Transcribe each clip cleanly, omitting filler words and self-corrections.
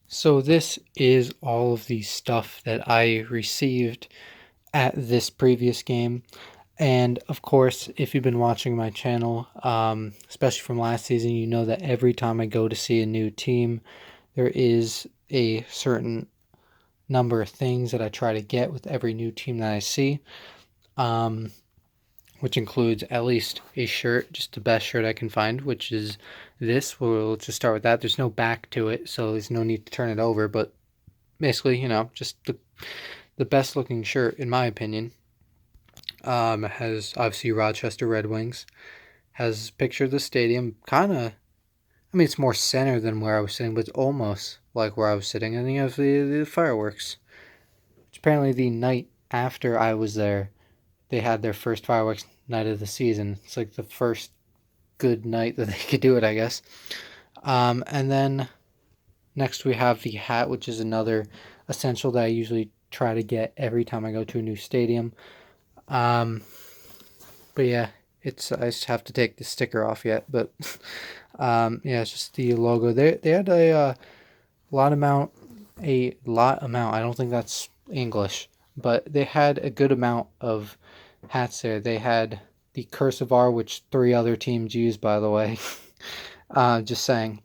So this is all of the stuff that I received at this previous game. And of course, if you've been watching my channel, especially from last season, you know that every time I go to see a new team, there is a certain number of things that I try to get with every new team that I see, um, which includes at least a shirt, just the best shirt I can find, which is this. We'll just start with that. There's no back to it, so there's no need to turn it over, but basically, just the best looking shirt in my opinion. It has obviously Rochester Redwings. Has a picture of the stadium. Kind of, I mean, it's more center than where I was sitting, but it's almost like where I was sitting. And you have the fireworks. Which apparently the night after I was there, they had their first fireworks night of the season. It's like the first good night that they could do it, I guess. And then next we have the hat, which is another essential that I usually try to get every time I go to a new stadium. Um, but yeah, I just have to take the sticker off yet. But yeah, it's just the logo. They had a lot amount. I don't think that's English, but they had a good amount of hats there. They had the Cursive R, which three other teams use, by the way. Just saying.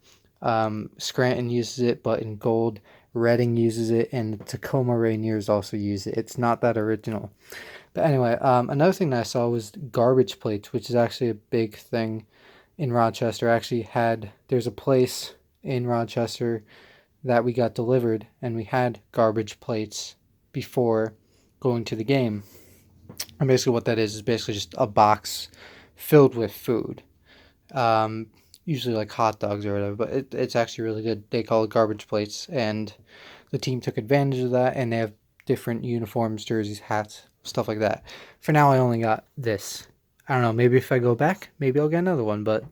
Scranton uses it, but in gold. Reading uses it, and the Tacoma Rainiers also use it. It's not that original. But anyway, another thing that I saw was garbage plates, which is actually a big thing in Rochester. There's a place in Rochester that we got delivered, and we had garbage plates before going to the game. And basically, what that is basically just a box filled with food, usually like hot dogs or whatever. But it's actually really good. They call it garbage plates, and the team took advantage of that, and they have different uniforms, jerseys, hats, stuff like that. For now, I only got this. I don't know. Maybe if I go back, maybe I'll get another one, but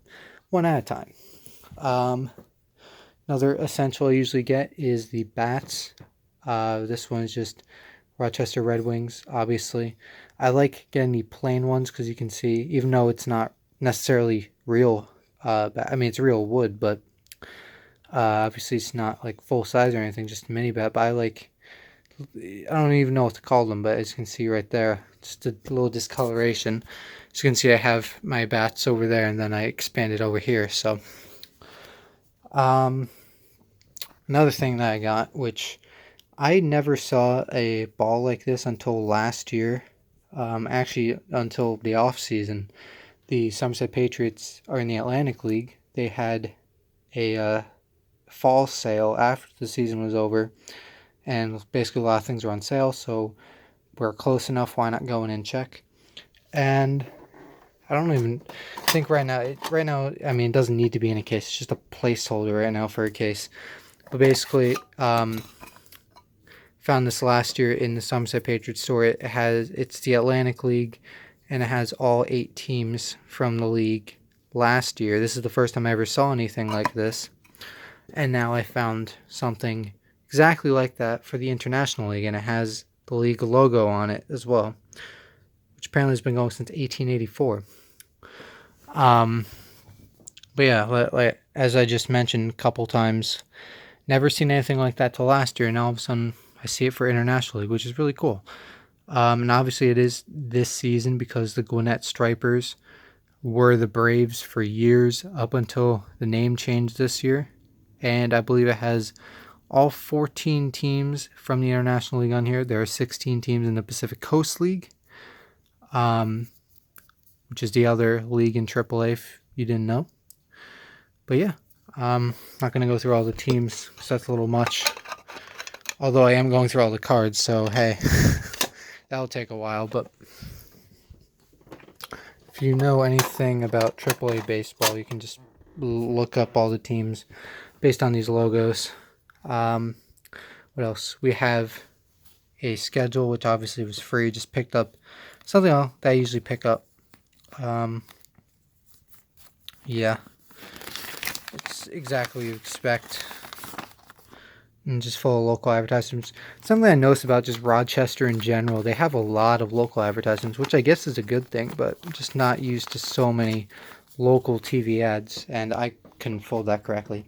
one at a time. Um, Another essential I usually get is the bats. This one is just Rochester Red Wings, obviously. I like getting the plain ones because you can see, even though it's not necessarily real, I mean, it's real wood, but obviously it's not like full size or anything, just a mini bat. But I don't even know what to call them, but as you can see right there, just a little discoloration. As you can see, I have my bats over there, and then I expanded over here. So, um, another thing that I got, which I never saw a ball like this until last year. Actually, until the off season, the Somerset Patriots are in the Atlantic League. They had a fall sale after the season was over, and basically a lot of things were on sale. So we're close enough. Why not go in and check? And I don't even think right now. I mean, it doesn't need to be in a case. It's just a placeholder right now for a case. But basically, found this last year in the Somerset Patriots store. It's the Atlantic League, and it has all 8 teams from the league last year. This is the first time I ever saw anything like this, and now I found something exactly like that for the International League, and it has the league logo on it as well, which apparently has been going since 1884. Um, but yeah, as I just mentioned a couple times, never seen anything like that till last year, and all of a sudden I see it for International League, which is really cool. And obviously it is this season because the Gwinnett Stripers were the Braves for years up until the name changed this year. And I believe it has all 14 teams from the International League on here. There are 16 teams in the Pacific Coast League, which is the other league in AAA if you didn't know. But yeah, I'm not going to go through all the teams because that's a little much. Although I am going through all the cards, so hey, that'll take a while. But if you know anything about AAA baseball, you can just look up all the teams based on these logos. What else? We have a schedule, which obviously was free. Just picked up something else that I usually pick up. Yeah, it's exactly what you expect. And just full of local advertisements. Something I noticed about just Rochester in general, they have a lot of local advertisements, which I guess is a good thing, but just not used to so many local TV ads, and I couldn't fold that correctly.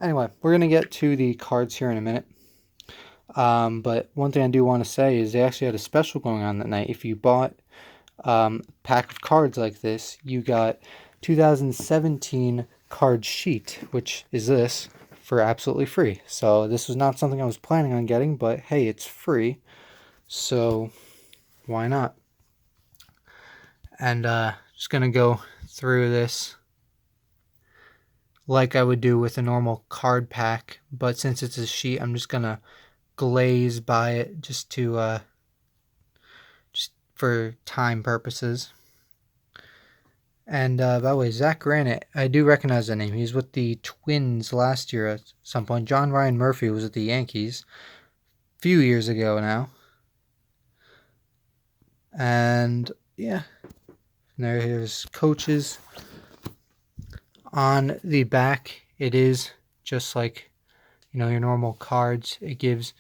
Anyway, we're going to get to the cards here in a minute. But one thing I do want to say is they actually had a special going on that night. If you bought a pack of cards like this, you got 2017 card sheet, which is this, for absolutely free. So this was not something I was planning on getting, but hey, it's free, so why not? And just gonna go through this like I would do with a normal card pack, but since it's a sheet, I'm just gonna glaze by it just to just for time purposes. And by the way, Zach Granite, I do recognize that name. He was with the Twins last year at some point. John Ryan Murphy was at the Yankees a few years ago now. And yeah, there's coaches. On the back, it is just like, your normal cards. It gives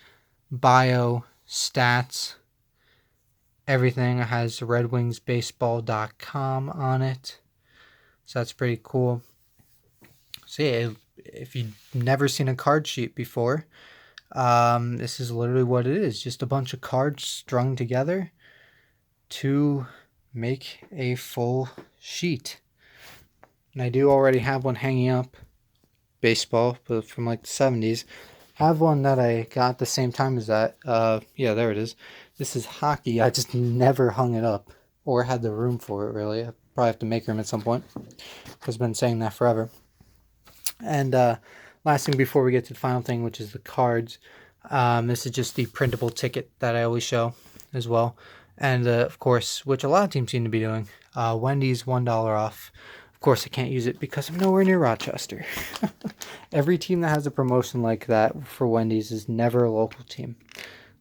bio, stats, everything. It has redwingsbaseball.com on it. So that's pretty cool. So yeah, if you've never seen a card sheet before, this is literally what it is. Just a bunch of cards strung together to make a full sheet. And I do already have one hanging up, baseball, but from like the 70s. I have one that I got at the same time as that. Yeah, there it is. This is hockey. I just never hung it up or had the room for it, really. I probably have to make room at some point, because I've been saying that forever. And last thing before we get to the final thing, which is the cards, this is just the printable ticket that I always show as well. And of course, which a lot of teams seem to be doing, Wendy's $1 off. Of course, I can't use it because I'm nowhere near Rochester. Every team that has a promotion like that for Wendy's is never a local team.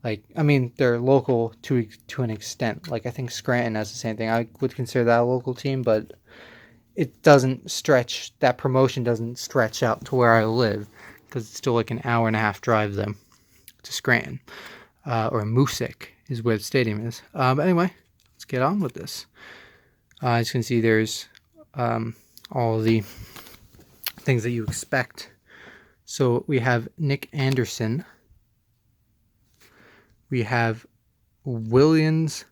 Like, I mean, they're local to an extent. Like, I think Scranton has the same thing. I would consider that a local team, but it doesn't stretch, that promotion doesn't stretch out to where I live, because it's still like an hour and a half drive then to Scranton, or Moosic is where the stadium is. But anyway, let's get on with this. As you can see, there's all the things that you expect. So we have Nick Anderson. We have Williams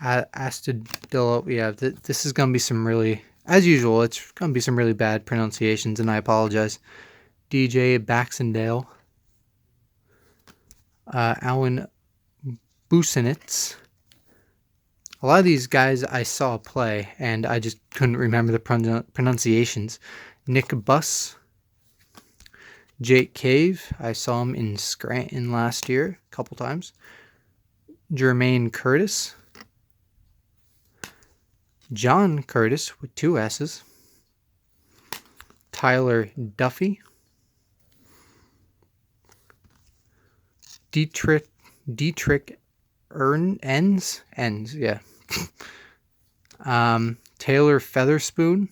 Astudillo. Yeah, this is going to be some really, as usual, it's going to be some really bad pronunciations, and I apologize. DJ Baxendale. Alan Busenitz. A lot of these guys I saw play, and I just couldn't remember the pronunciations. Nick Buss. Jake Cave. I saw him in Scranton last year a couple times. Jermaine Curtis. John Curtis with 2 S's. Tyler Duffy. Dietrich Ends, yeah. Taylor Featherston.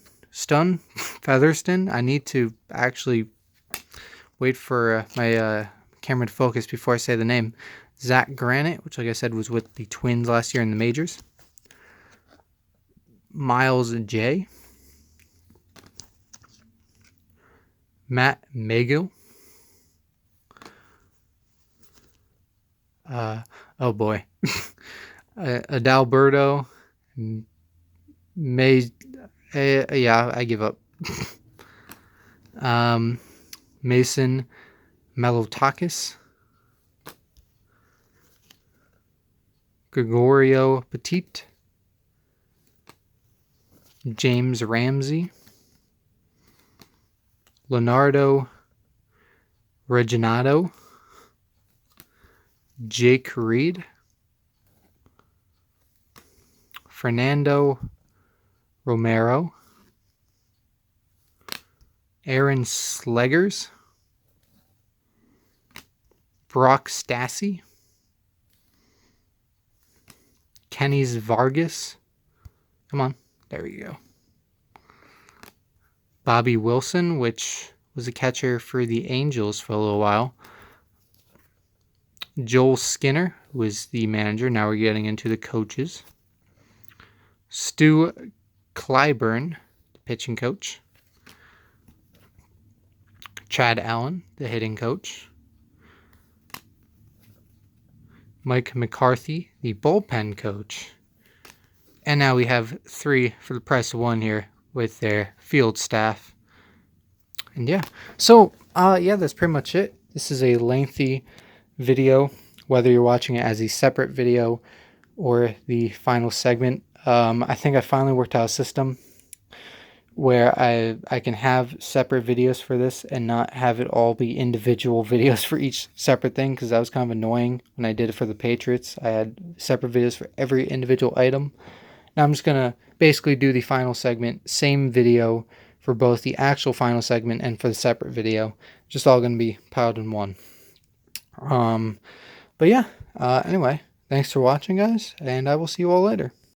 I need to actually wait for my camera to focus before I say the name. Zach Granite, which, like I said, was with the Twins last year in the majors. Miles J. Matt Magill. Oh boy. Adalberto. Yeah, I give up. Mason Malotakis. Gregorio Petit. James Ramsey. Leonardo Reginato. Jake Reed. Fernando Romero. Aaron Sleggers. Brock Stassi. Kenny's Vargas. Come on. There we go. Bobby Wilson, which was a catcher for the Angels for a little while. Joel Skinner was the manager. Now we're getting into the coaches. Stu Clyburn, the pitching coach. Chad Allen, the hitting coach. Mike McCarthy, the bullpen coach. And now we have 3 for the price of 1 here with their field staff. And yeah, so yeah, that's pretty much it. This is a lengthy video, whether you're watching it as a separate video or the final segment. I think I finally worked out a system where I can have separate videos for this and not have it all be individual videos for each separate thing, because that was kind of annoying when I did it for the Patriots. I had separate videos for every individual item. Now I'm just going to basically do the final segment, same video for both the actual final segment and for the separate video. Just all going to be piled in one. But yeah, anyway, thanks for watching, guys, and I will see you all later.